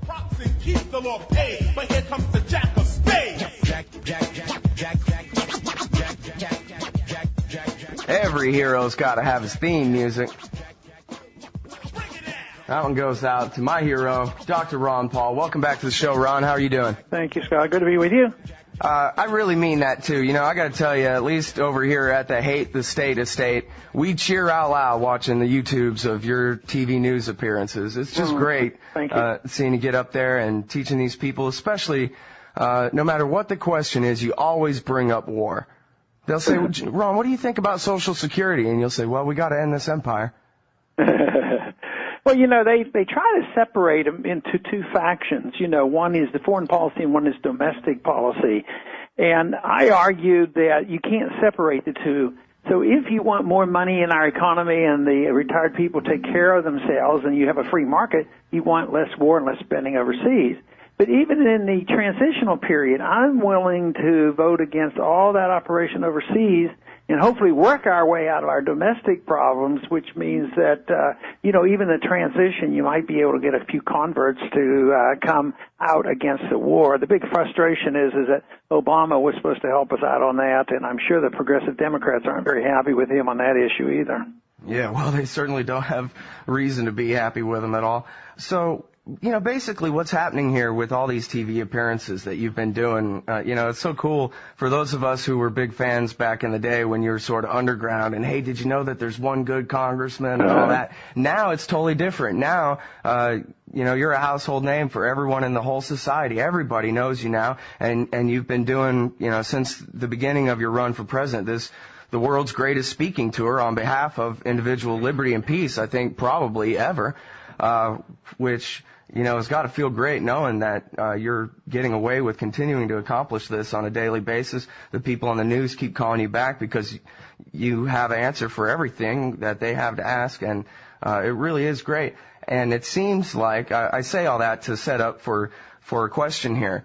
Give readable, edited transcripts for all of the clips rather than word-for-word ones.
Props and keep the law paid, but here comes the jack of spades. Every hero's got to have his theme music. That one goes out to my hero, Dr. Ron Paul. Welcome back to the show, Ron. How are you doing? Thank you, Scott. Good to be with you. I really mean that, too. You know, I got to tell you, at least over here at the Hate the State estate, we cheer out loud watching the YouTubes of your TV news appearances. It's just great seeing you get up there and teaching these people, especially no matter what the question is, you always bring up war. They'll say, Ron, what do you think about Social Security? And you'll say, well, we got to end this empire. Well, you know, they try to separate them into two factions. You know, one is the foreign policy and one is domestic policy. And I argued that you can't separate the two. So if you want more money in our economy and the retired people take care of themselves and you have a free market, you want less war and less spending overseas. But even in the transitional period, I'm willing to vote against all that operation overseas and hopefully work our way out of our domestic problems, which means that, you know, even the transition, you might be able to get a few converts to come out against the war. The big frustration is that Obama was supposed to help us out on that, and I'm sure the progressive Democrats aren't very happy with him on that issue either. Yeah, well, they certainly don't have reason to be happy with him at all. So, you know, basically what's happening here with all these TV appearances that you've been doing, you know, it's so cool for those of us who were big fans back in the day when you were sort of underground and, hey, did you know that there's one good congressman and all that? Now it's totally different. Now, you know, you're a household name for everyone in the whole society. Everybody knows you now, and you've been doing, you know, since the beginning of your run for president, the world's greatest speaking tour on behalf of individual liberty and peace, I think probably ever, which, you know, it's got to feel great knowing that you're getting away with continuing to accomplish this on a daily basis. The people on the news keep calling you back because you have an answer for everything that they have to ask, and it really is great. And it seems like, I say all that to set up for a question here.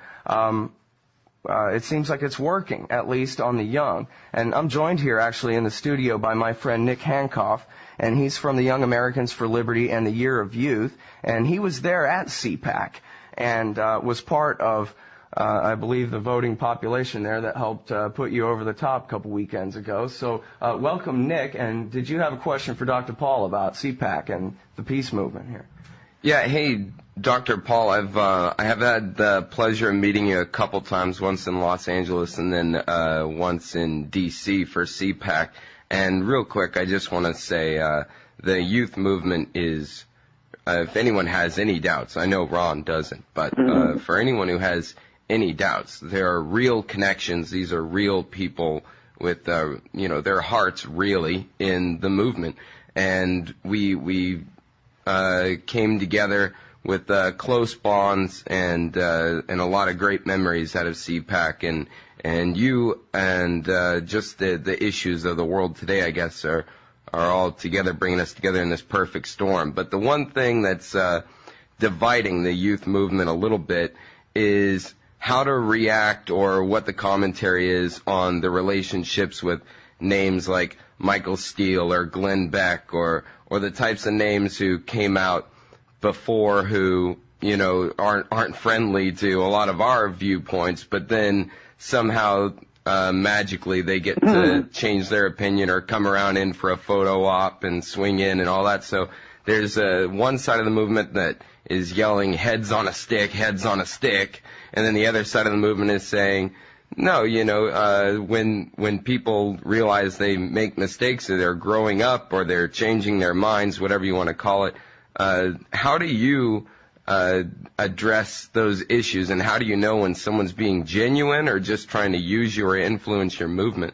It seems like it's working, at least on the young. And I'm joined here actually in the studio by my friend Nick Hancock, and he's from the Young Americans for Liberty and the Year of Youth, and he was there at CPAC and was part of, I believe, the voting population there that helped put you over the top a couple weekends ago. So welcome, Nick, and did you have a question for Dr. Paul about CPAC and the peace movement here? Yeah, hey, Dr. Paul, I have had the pleasure of meeting you a couple times, once in Los Angeles and then once in D.C. for CPAC. And real quick, I just want to say the youth movement is, if anyone has any doubts, I know Ron doesn't, but for anyone who has any doubts, there are real connections. These are real people with, you know, their hearts really in the movement. And we came together with close bonds and a lot of great memories out of CPAC, and you and just the issues of the world today, I guess, are all together, bringing us together in this perfect storm. But the one thing that's dividing the youth movement a little bit is how to react, or what the commentary is on the relationships with names like Michael Steele or Glenn Beck, or the types of names who came out before who, you know, aren't friendly to a lot of our viewpoints, but then somehow magically they get to change their opinion or come around in for a photo op and swing in and all that. So there's one side of the movement that is yelling heads on a stick, and then the other side of the movement is saying, no, you know, when people realize they make mistakes, or they're growing up, or they're changing their minds, whatever you want to call it, how do you address those issues, and how do you know when someone's being genuine or just trying to use you or influence your movement?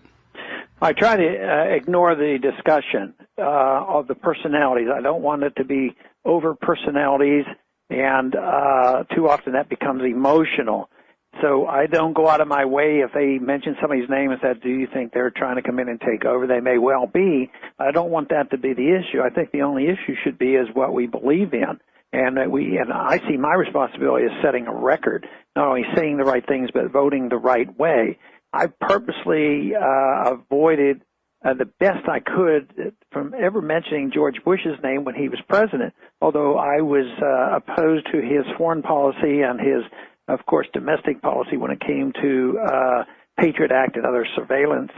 I try to ignore the discussion of the personalities. I don't want it to be over personalities, and too often that becomes emotional. So I don't go out of my way if they mention somebody's name and say, do you think they're trying to come in and take over? They may well be. I don't want that to be the issue. I think the only issue should be is what we believe in. And I see my responsibility as setting a record, not only saying the right things, but voting the right way. I purposely avoided the best I could from ever mentioning George Bush's name when he was president, although I was opposed to his foreign policy and his, of course, domestic policy when it came to Patriot Act and other surveillance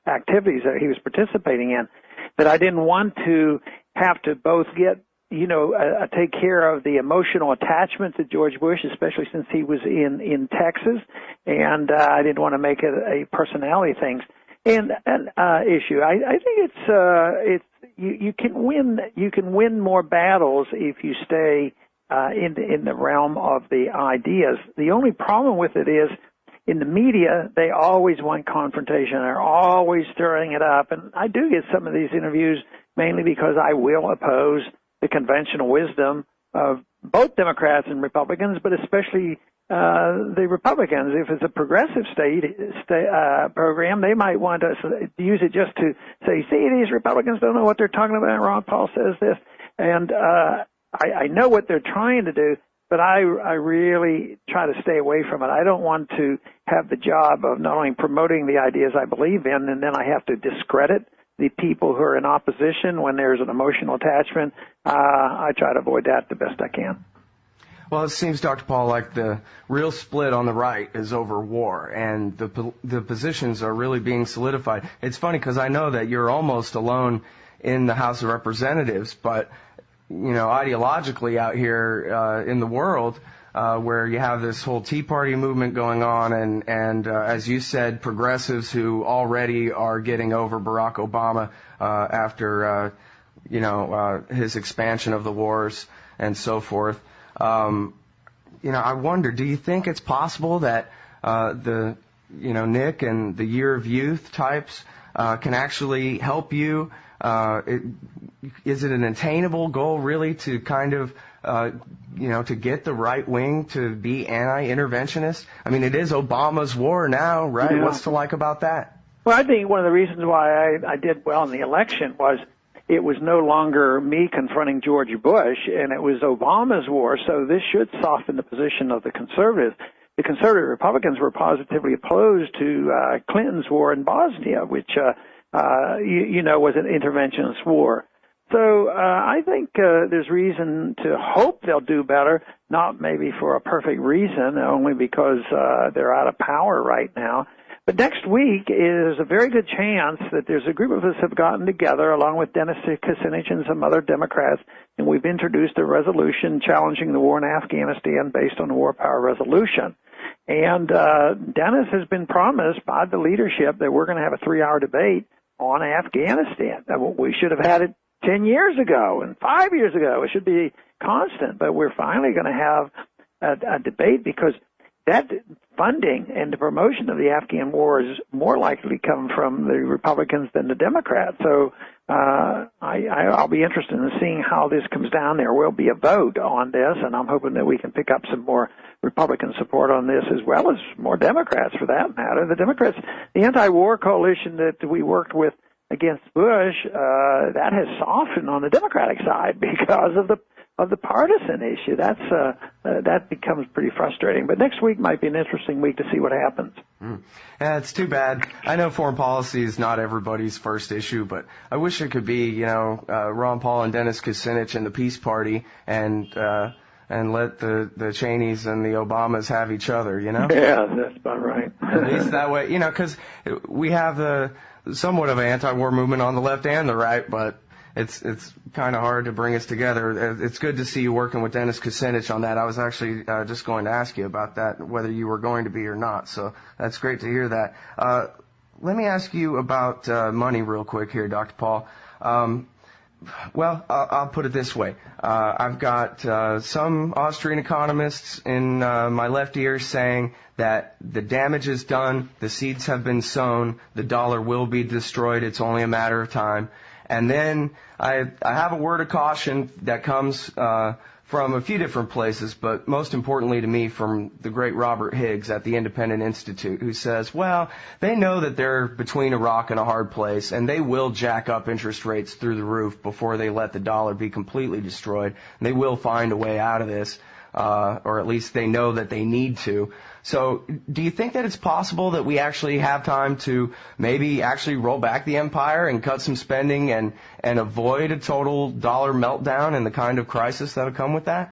activities that he was participating in, that I didn't want to have to both get, take care of the emotional attachment to George Bush, especially since he was in Texas, and I didn't want to make it a personality thing. And issue. I think it's you can win more battles if you stay in the realm of the ideas. The only problem with it is, in the media, they always want confrontation. They're always stirring it up. And I do get some of these interviews mainly because I will oppose the conventional wisdom of both Democrats and Republicans, but especially the Republicans. If it's a progressive state program, they might want to use it just to say, see, these Republicans don't know what they're talking about. Ron Paul says this. And I know what they're trying to do, but I really try to stay away from it. I don't want to have the job of not only promoting the ideas I believe in, and then I have to discredit the people who are in opposition when there's an emotional attachment. I try to avoid that the best I can. Well, it seems, Dr. Paul, like the real split on the right is over war, and the positions are really being solidified. It's funny because I know that you're almost alone in the House of Representatives, but ideologically out here in the world, where you have this whole Tea Party movement going on, and as you said, progressives who already are getting over Barack Obama after his expansion of the wars and so forth. I wonder, do you think it's possible that Nick and the Year of Youth types can actually help you? Is it an attainable goal, really, to kind of, to get the right wing to be anti-interventionist? I mean, it is Obama's war now, right? Yeah. What's to like about that? Well, I think one of the reasons why I did well in the election was it was no longer me confronting George Bush, and it was Obama's war, so this should soften the position of the conservatives. The conservative Republicans were positively opposed to Clinton's war in Bosnia, which, was an interventionist war. So I think there's reason to hope they'll do better, not maybe for a perfect reason, only because they're out of power right now. But next week is a very good chance that there's a group of us have gotten together, along with Dennis Kucinich and some other Democrats, and we've introduced a resolution challenging the war in Afghanistan based on the War Power Resolution. And Dennis has been promised by the leadership that we're going to have a 3-hour debate on Afghanistan. We should have had it 10 years ago and 5 years ago. It should be constant, but we're finally going to have a debate because that funding and the promotion of the Afghan war is more likely to come from the Republicans than the Democrats. So I'll be interested in seeing how this comes down. There will be a vote on this, and I'm hoping that we can pick up some more Republican support on this, as well as more Democrats for that matter. The Democrats, the anti-war coalition that we worked with against Bush, that has softened on the Democratic side because of the partisan issue. That becomes pretty frustrating. But next week might be an interesting week to see what happens. Yeah, it's too bad. I know foreign policy is not everybody's first issue, but I wish it could be, Ron Paul and Dennis Kucinich and the Peace Party, and let the Cheneys and the Obamas have each other, Yeah, that's about right. At least that way, because we have somewhat of an anti-war movement on the left and the right, but it's kind of hard to bring us together. It's good to see you working with Dennis Kucinich on that. I was actually just going to ask you about that, whether you were going to be or not. So that's great to hear that. Let me ask you about money real quick here, Dr. Paul. Well, I'll put it this way. I've got some Austrian economists in my left ear saying that the damage is done, the seeds have been sown, the dollar will be destroyed, it's only a matter of time. And then I have a word of caution that comes from a few different places, but most importantly to me from the great Robert Higgs at the Independent Institute, who says, well, they know that they're between a rock and a hard place, and they will jack up interest rates through the roof before they let the dollar be completely destroyed. And they will find a way out of this. or at least they know that they need to. So do you think that it's possible that we actually have time to maybe actually roll back the empire and cut some spending and avoid a total dollar meltdown and the kind of crisis that'll come with that?